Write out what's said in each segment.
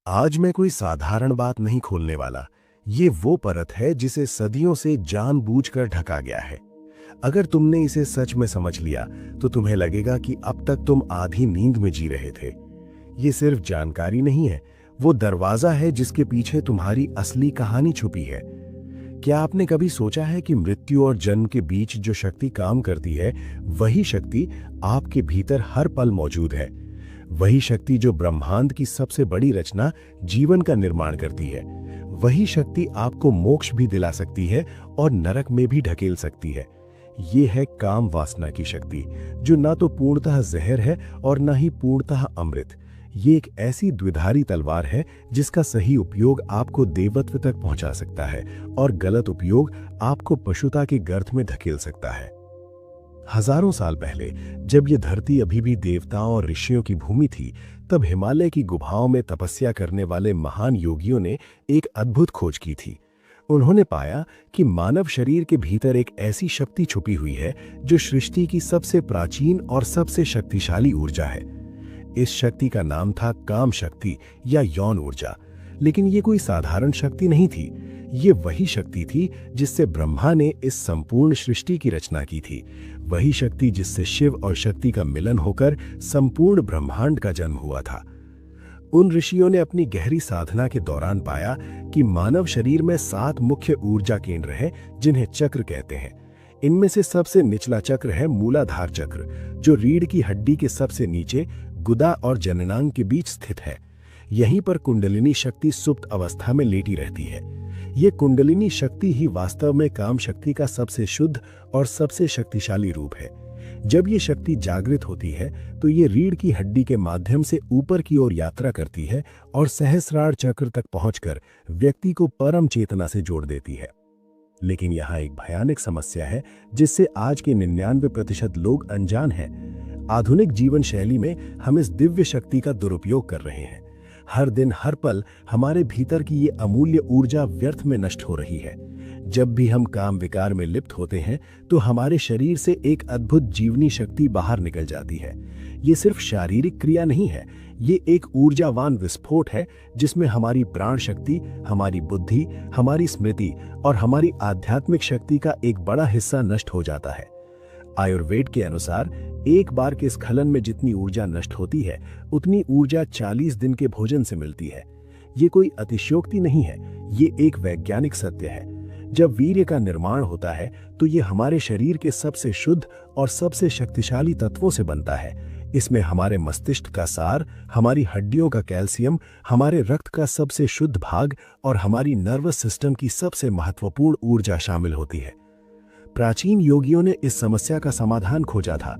आज मैं कोई साधारण बात नहीं खोलने वाला। ये वो परत है जिसे सदियों से जानबूझकर ढका गया है। अगर तुमने इसे सच में समझ लिया तो तुम्हें लगेगा कि अब तक तुम आधी नींद में जी रहे थे। ये सिर्फ जानकारी नहीं है, वो दरवाजा है जिसके पीछे तुम्हारी असली कहानी छुपी है। क्या आपने कभी सोचा है कि मृत्यु और जन्म के बीच जो शक्ति काम करती है, वही शक्ति आपके भीतर हर पल मौजूद है। वही शक्ति जो ब्रह्मांड की सबसे बड़ी रचना जीवन का निर्माण करती है। वही शक्ति आपको मोक्ष भी दिला सकती है और नरक में भी ढकेल सकती है। ये है काम वासना की शक्ति, जो ना तो पूर्णतः जहर है और ना ही पूर्णतः अमृत। ये एक ऐसी द्विधारी तलवार है जिसका सही उपयोग आपको देवत्व तक पहुंचा सकता है और गलत उपयोग आपको पशुता के गर्त में धकेल सकता है। हजारों साल पहले, जब ये धरती अभी भी देवताओं और ऋषियों की भूमि थी, तब हिमालय की गुफाओं में तपस्या करने वाले महान योगियों ने एक अद्भुत खोज की थी। उन्होंने पाया कि मानव शरीर के भीतर एक ऐसी शक्ति छुपी हुई है जो सृष्टि की सबसे प्राचीन और सबसे शक्तिशाली ऊर्जा है। इस शक्ति का नाम था काम शक्ति या यौन ऊर्जा। लेकिन ये कोई साधारण शक्ति नहीं थी। ये वही शक्ति थी जिससे ब्रह्मा ने इस संपूर्ण सृष्टि की रचना की थी। वही शक्ति जिससे शिव और शक्ति का मिलन होकर संपूर्ण ब्रह्मांड का जन्म हुआ था। उन ऋषियों ने अपनी गहरी साधना के दौरान पाया कि मानव शरीर में 7 मुख्य ऊर्जा केंद्र हैं, जिन्हें चक्र कहते हैं। इनमें से सबसे निचला चक्र है मूलाधार चक्र, जो रीढ़ की हड्डी के सबसे नीचे गुदा और जननांग के बीच स्थित है। यहीं पर कुंडलिनी शक्ति सुप्त अवस्था में लेटी रहती है। ये कुंडलिनी शक्ति ही वास्तव में काम शक्ति का सबसे शुद्ध और सबसे शक्तिशाली रूप है। जब ये शक्ति जागृत होती है तो ये रीढ़ की हड्डी के माध्यम से ऊपर की ओर यात्रा करती है और सहस्रार चक्र तक पहुंचकर व्यक्ति को परम चेतना से जोड़ देती है। लेकिन यहाँ एक भयानक समस्या है जिससे आज के 99% लोग अनजान हैं। आधुनिक जीवन शैली में हम इस दिव्य शक्ति का दुरुपयोग कर रहे हैं। हर दिन हर पल हमारे भीतर की ये अमूल्य ऊर्जा व्यर्थ में नष्ट हो रही है। जब भी हम काम विकार में लिप्त होते हैं तो हमारे शरीर से एक अद्भुत जीवनी शक्ति बाहर निकल जाती है। ये सिर्फ शारीरिक क्रिया नहीं है, ये एक ऊर्जावान विस्फोट है जिसमें हमारी प्राण शक्ति, हमारी बुद्धि, हमारी स्मृति और हमारी आध्यात्मिक शक्ति का एक बड़ा हिस्सा नष्ट हो जाता है। आयुर्वेद के अनुसार एक बार के स्खलन में जितनी ऊर्जा नष्ट होती है, उतनी ऊर्जा 40 दिन के भोजन से मिलती है। ये कोई अतिशयोक्ति नहीं है, ये एक वैज्ञानिक सत्य है। जब वीर्य का निर्माण होता है तो ये हमारे शरीर के सबसे शुद्ध और सबसे शक्तिशाली तत्वों से बनता है। इसमें हमारे मस्तिष्क का सार, हमारी हड्डियों का कैल्शियम, हमारे रक्त का सबसे शुद्ध भाग और हमारी नर्वस सिस्टम की सबसे महत्वपूर्ण ऊर्जा शामिल होती है। प्राचीन योगियों ने इस समस्या का समाधान खोजा था।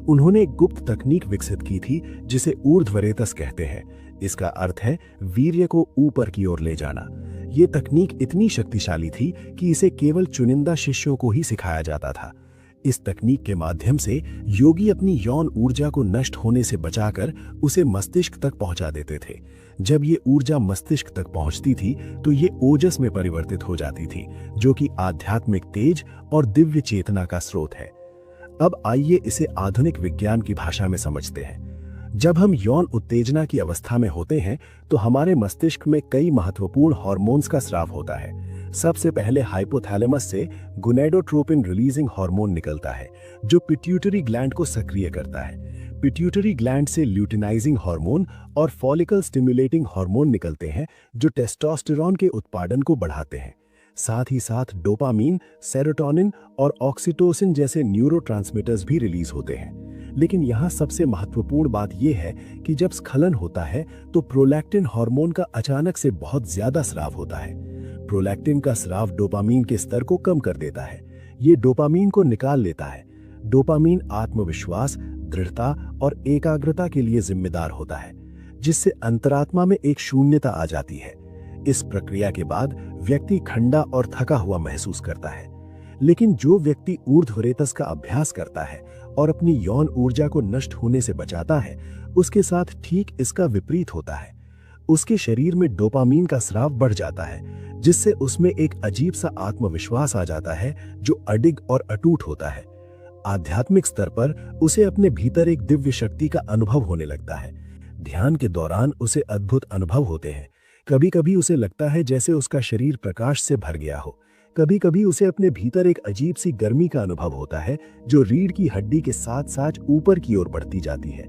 उन्होंने एक गुप्त तकनीक विकसित की थी जिसे ऊर्ध्वरेतस कहते हैं। इसका अर्थ है वीर्य को ऊपर की ओर ले जाना। ये तकनीक इतनी शक्तिशाली थी कि इसे केवल चुनिंदा शिष्यों को ही सिखाया जाता था। इस तकनीक के माध्यम से योगी अपनी यौन ऊर्जा को नष्ट होने से बचाकर उसे मस्तिष्क तक पहुंचा देते थे। जब ये ऊर्जा मस्तिष्क तक पहुंचती थी तो ये ओजस में परिवर्तित हो जाती थी, जो कि आध्यात्मिक तेज और दिव्य चेतना का स्रोत है। अब आइए इसे आधुनिक विज्ञान की भाषा में समझते हैं। जब हम यौन उत्तेजना की अवस्था में होते हैं तो हमारे मस्तिष्क में कई महत्वपूर्ण हार्मोन्स का स्राव होता है। सबसे पहले हाइपोथैलेमस से गोनेडोट्रोपिन रिलीजिंग हार्मोन निकलता है, जो पिट्यूटरी ग्लैंड को सक्रिय करता है। पिट्यूटरी ग्लैंड से ल्यूटिनाइजिंग हार्मोन और फॉलिकल स्टिमुलेटिंग हार्मोन निकलते हैं, जो टेस्टोस्टेरोन के उत्पादन को बढ़ाते हैं। साथ ही साथ डोपामीन, सेरोटोनिन और ऑक्सीटोसिन जैसे न्यूरोट्रांसमीटर्स भी रिलीज होते हैं। लेकिन यहाँ सबसे महत्वपूर्ण बात यह है कि जब स्खलन होता है तो प्रोलैक्टिन हार्मोन का अचानक से बहुत ज्यादा स्राव होता है। प्रोलैक्टिन का स्राव डोपामीन के स्तर को कम कर देता है। ये डोपामीन को निकाल लेता है। डोपामीन आत्मविश्वास, दृढ़ता और एकाग्रता के लिए जिम्मेदार होता है, जिससे अंतरात्मा में एक शून्यता आ जाती है। इस प्रक्रिया के बाद व्यक्ति ठंडा और थका हुआ महसूस करता है। लेकिन जो व्यक्ति ऊर्ध्वरेतस का अभ्यास करता है और अपनी यौन ऊर्जा को नष्ट होने से बचाता है, उसके साथ ठीक इसका विपरीत होता है। उसके शरीर में डोपामीन का स्राव बढ़ जाता है, जिससे उसमें एक अजीब सा आत्मविश्वास आ जाता है जो अडिग और अटूट होता है। आध्यात्मिक स्तर पर उसे अपने भीतर एक दिव्य शक्ति का अनुभव होने लगता है। ध्यान के दौरान उसे अद्भुत अनुभव होते हैं, कभी कभी उसे लगता है जैसे उसका शरीर प्रकाश से भर गया हो। कभी कभी उसे अपने भीतर एक अजीब सी गर्मी का अनुभव होता है जो रीढ़ की हड्डी के साथ साथ ऊपर की ओर बढ़ती जाती है।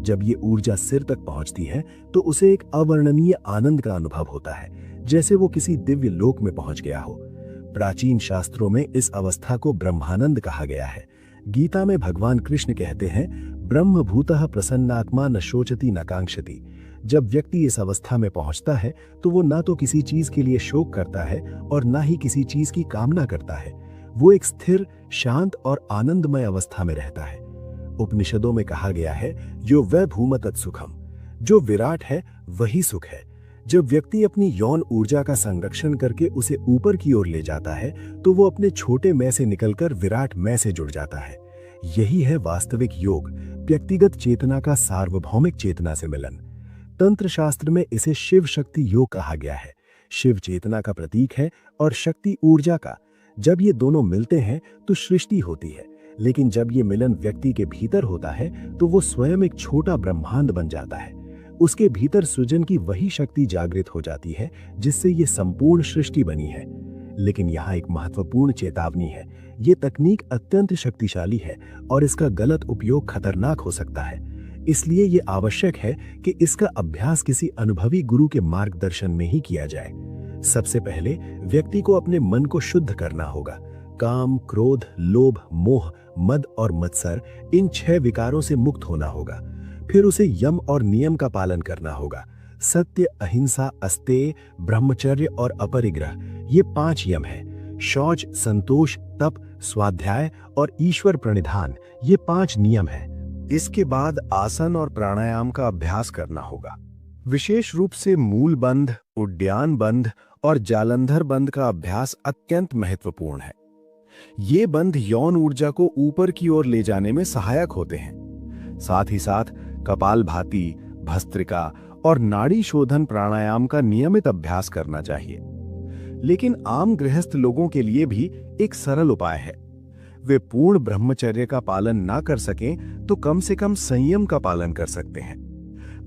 जब ये ऊर्जा सिर तक पहुंचती है तो उसे एक अवर्णनीय आनंद का अनुभव होता है, जैसे वो किसी दिव्य लोक में पहुंच गया हो। प्राचीन शास्त्रों में इस अवस्था को ब्रह्मानंद कहा गया है। गीता में भगवान कृष्ण कहते हैं, ब्रह्म भूतः प्रसन्नात्मा न शोचति न कांक्षति। जब व्यक्ति इस अवस्था में पहुंचता है तो वो ना तो किसी चीज के लिए शोक करता है और ना ही किसी चीज की कामना करता है। वो एक स्थिर, शांत और आनंदमय अवस्था में रहता है। उपनिषदों में कहा गया है, यो वै भूम तत्सुखम, जो विराट है वही सुख है। जब व्यक्ति अपनी यौन ऊर्जा का संरक्षण करके उसे ऊपर की ओर ले जाता है तो वो अपने छोटे मैं से निकलकर विराट मैं से जुड़ जाता है। यही है वास्तविक योग, व्यक्तिगत चेतना का सार्वभौमिक चेतना से मिलन। तंत्र शास्त्र में इसे शिव शक्ति योग कहा गया है। शिव चेतना का प्रतीक है और शक्ति ऊर्जा का। जब ये दोनों मिलते हैं तो सृष्टि होती है, लेकिन जब ये मिलन व्यक्ति के भीतर होता है तो वो स्वयं एक छोटा ब्रह्मांड बन जाता है। उसके भीतर सृजन की वही शक्ति जागृत हो जाती है जिससे ये संपूर्ण सृष्टि बनी है। लेकिन यहाँ एक महत्वपूर्ण चेतावनी है, ये तकनीक अत्यंत शक्तिशाली है और इसका गलत उपयोग खतरनाक हो सकता है। इसलिए ये आवश्यक है कि इसका अभ्यास किसी अनुभवी गुरु के मार्गदर्शन में ही किया जाए। सबसे पहले व्यक्ति को अपने मन को शुद्ध करना होगा। काम, क्रोध, लोभ, मोह, मद और मत्सर, इन 6 विकारों से मुक्त होना होगा। फिर उसे यम और नियम का पालन करना होगा। सत्य, अहिंसा, अस्तेय, ब्रह्मचर्य और अपरिग्रह, ये 5 यम हैं। शौच, संतोष, तप, स्वाध्याय और ईश्वर प्रणिधान, ये 5 नियम हैं। इसके बाद आसन और प्राणायाम का अभ्यास करना होगा। विशेष रूप से मूल बंध, उड्डयन बंध और जालंधर बंध का अभ्यास अत्यंत महत्वपूर्ण है। ये बंध यौन ऊर्जा को ऊपर की ओर ले जाने में सहायक होते हैं। साथ ही साथ कपालभाति, भस्त्रिका और नाड़ी शोधन प्राणायाम का नियमित अभ्यास करना चाहिए। लेकिन आम गृहस्थ लोगों के लिए भी एक सरल उपाय है। वे पूर्ण ब्रह्मचर्य का पालन ना कर सकें तो कम से कम संयम का पालन कर सकते हैं।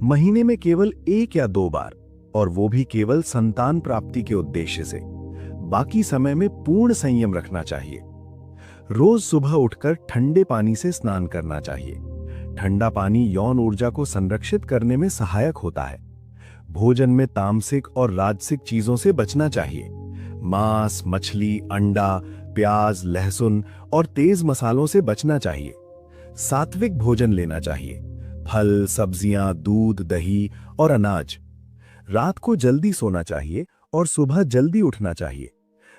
महीने में केवल 1 या 2 बार, और वो भी केवल संतान प्राप्ति के उद्देश्य से। बाकी समय में पूर्ण संयम रखना चाहिए। रोज सुबह उठकर ठंडे पानी से स्नान करना चाहिए। ठंडा पानी यौन ऊर्जा को संरक्षित करने में सहायक होता है। भोजन में तामसिक और राजसिक चीजों से बचना चाहिए। मांस, मछली, अंडा, प्याज, लहसुन और तेज मसालों से बचना चाहिए। सात्विक भोजन लेना चाहिए। फल, सब्जियां, दूध, दही और अनाज। रात को जल्दी सोना चाहिए और सुबह जल्दी उठना चाहिए।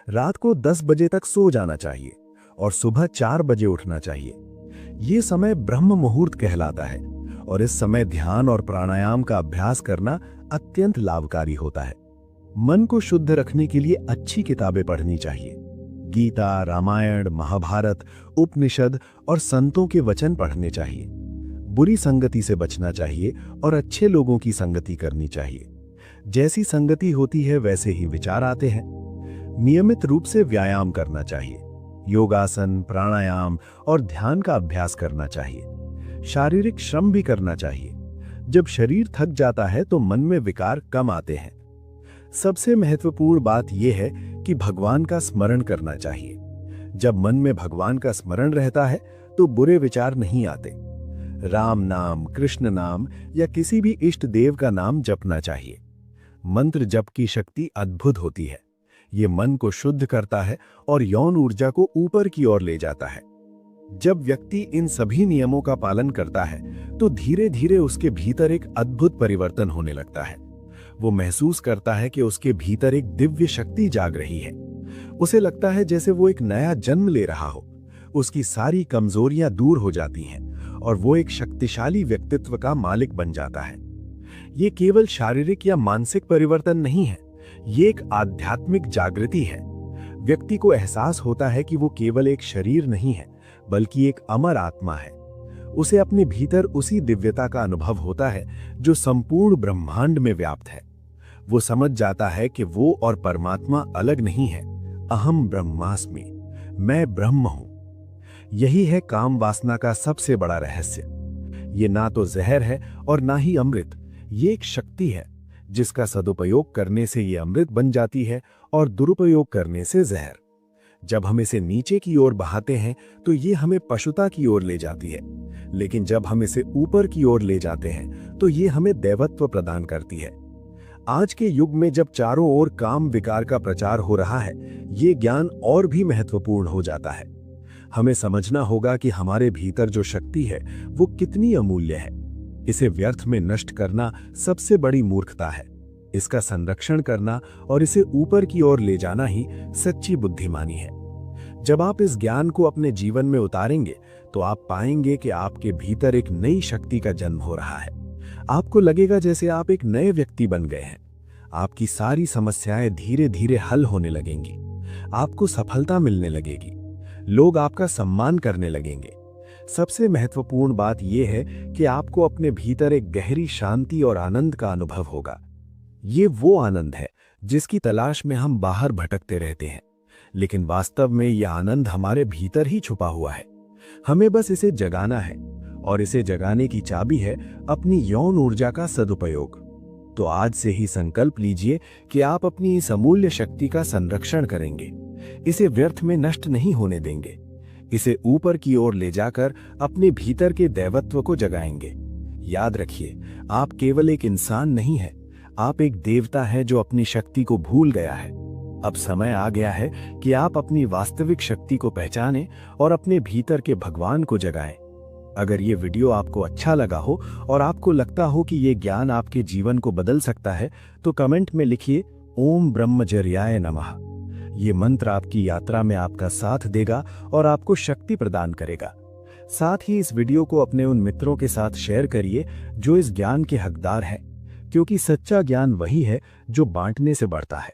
रात को 10 बजे तक सो जाना चाहिए और सुबह 4 बजे उठना चाहिए। ये समय ब्रह्म मुहूर्त कहलाता है और इस समय ध्यान और प्राणायाम का अभ्यास करना अत्यंत लाभकारी होता है। मन को शुद्ध रखने के लिए अच्छी किताबें पढ़नी चाहिए। गीता, रामायण, महाभारत, उपनिषद और संतों के वचन पढ़ने चाहिए। बुरी संगति से बचना चाहिए और अच्छे लोगों की संगति करनी चाहिए। जैसी संगति होती है वैसे ही विचार आते हैं। नियमित रूप से व्यायाम करना चाहिए। योगासन, प्राणायाम और ध्यान का अभ्यास करना चाहिए। शारीरिक श्रम भी करना चाहिए। जब शरीर थक जाता है तो मन में विकार कम आते हैं। सबसे महत्वपूर्ण बात यह है कि भगवान का स्मरण करना चाहिए। जब मन में भगवान का स्मरण रहता है तो बुरे विचार नहीं आते। राम नाम, कृष्ण नाम या किसी भी इष्ट देव का नाम जपना चाहिए। मंत्र जप की शक्ति अद्भुत होती है। ये मन को शुद्ध करता है और यौन ऊर्जा को ऊपर की ओर ले जाता है। जब व्यक्ति इन सभी नियमों का पालन करता है तो धीरे धीरे उसके भीतर एक अद्भुत परिवर्तन होने लगता है। वो महसूस करता है कि उसके भीतर एक दिव्य शक्ति जाग रही है। उसे लगता है जैसे वो एक नया जन्म ले रहा हो। उसकी सारी कमजोरियां दूर हो जाती हैं और वो एक शक्तिशाली व्यक्तित्व का मालिक बन जाता है। ये केवल शारीरिक या मानसिक परिवर्तन नहीं है, ये एक आध्यात्मिक जागृति है। व्यक्ति को एहसास होता है कि वो केवल एक शरीर नहीं है, बल्कि एक अमर आत्मा है। उसे अपने भीतर उसी दिव्यता का अनुभव होता है जो संपूर्ण ब्रह्मांड में व्याप्त है। वो समझ जाता है कि वो और परमात्मा अलग नहीं है। अहम ब्रह्मास्मि, मैं ब्रह्म हूं। यही है काम वासना का सबसे बड़ा रहस्य। ये ना तो जहर है और ना ही अमृत। ये एक शक्ति है जिसका सदुपयोग करने से ये अमृत बन जाती है और दुरुपयोग करने से जहर। जब हम इसे नीचे की ओर बहाते हैं तो ये हमें पशुता की ओर ले जाती है, लेकिन जब हम इसे ऊपर की ओर ले जाते हैं तो ये हमें दैवत्व प्रदान करती है। आज के युग में जब चारों ओर काम विकार का प्रचार हो रहा है, ये ज्ञान और भी महत्वपूर्ण हो जाता है। हमें समझना होगा कि हमारे भीतर जो शक्ति है वो कितनी अमूल्य है। इसे व्यर्थ में नष्ट करना सबसे बड़ी मूर्खता है। इसका संरक्षण करना और इसे ऊपर की ओर ले जाना ही सच्ची बुद्धिमानी है। जब आप इस ज्ञान को अपने जीवन में उतारेंगे तो आप पाएंगे कि आपके भीतर एक नई शक्ति का जन्म हो रहा है। आपको लगेगा जैसे आप एक नए व्यक्ति बन गए हैं। आपकी सारी समस्याएं धीरे धीरे हल होने लगेंगी। आपको सफलता मिलने लगेगी। लोग आपका सम्मान करने लगेंगे। सबसे महत्वपूर्ण बात यह है कि आपको अपने भीतर एक गहरी शांति और आनंद का अनुभव होगा। ये वो आनंद है जिसकी तलाश में हम बाहर भटकते रहते हैं, लेकिन वास्तव में यह आनंद हमारे भीतर ही छुपा हुआ है। हमें बस इसे जगाना है, और इसे जगाने की चाबी है अपनी यौन ऊर्जा का सदुपयोग। तो आज से ही संकल्प लीजिए कि आप अपनी इस अमूल्य शक्ति का संरक्षण करेंगे। इसे व्यर्थ में नष्ट नहीं होने देंगे। इसे ऊपर की ओर ले जाकर अपने भीतर के दैवत्व को जगाएंगे। याद रखिए, आप केवल एक इंसान नहीं हैं, आप एक देवता हैं जो अपनी शक्ति को भूल गया है। अब समय आ गया है कि आप अपनी वास्तविक शक्ति को पहचानें और अपने भीतर के भगवान को जगाएं। अगर ये वीडियो आपको अच्छा लगा हो और आपको लगता हो कि ये ज्ञान आपके जीवन को बदल सकता है, तो कमेंट में लिखिए ओम ब्रह्मचर्याय नमः। ये मंत्र आपकी यात्रा में आपका साथ देगा और आपको शक्ति प्रदान करेगा। साथ ही इस वीडियो को अपने उन मित्रों के साथ शेयर करिए जो इस ज्ञान के हकदार हैं, क्योंकि सच्चा ज्ञान वही है जो बांटने से बढ़ता है।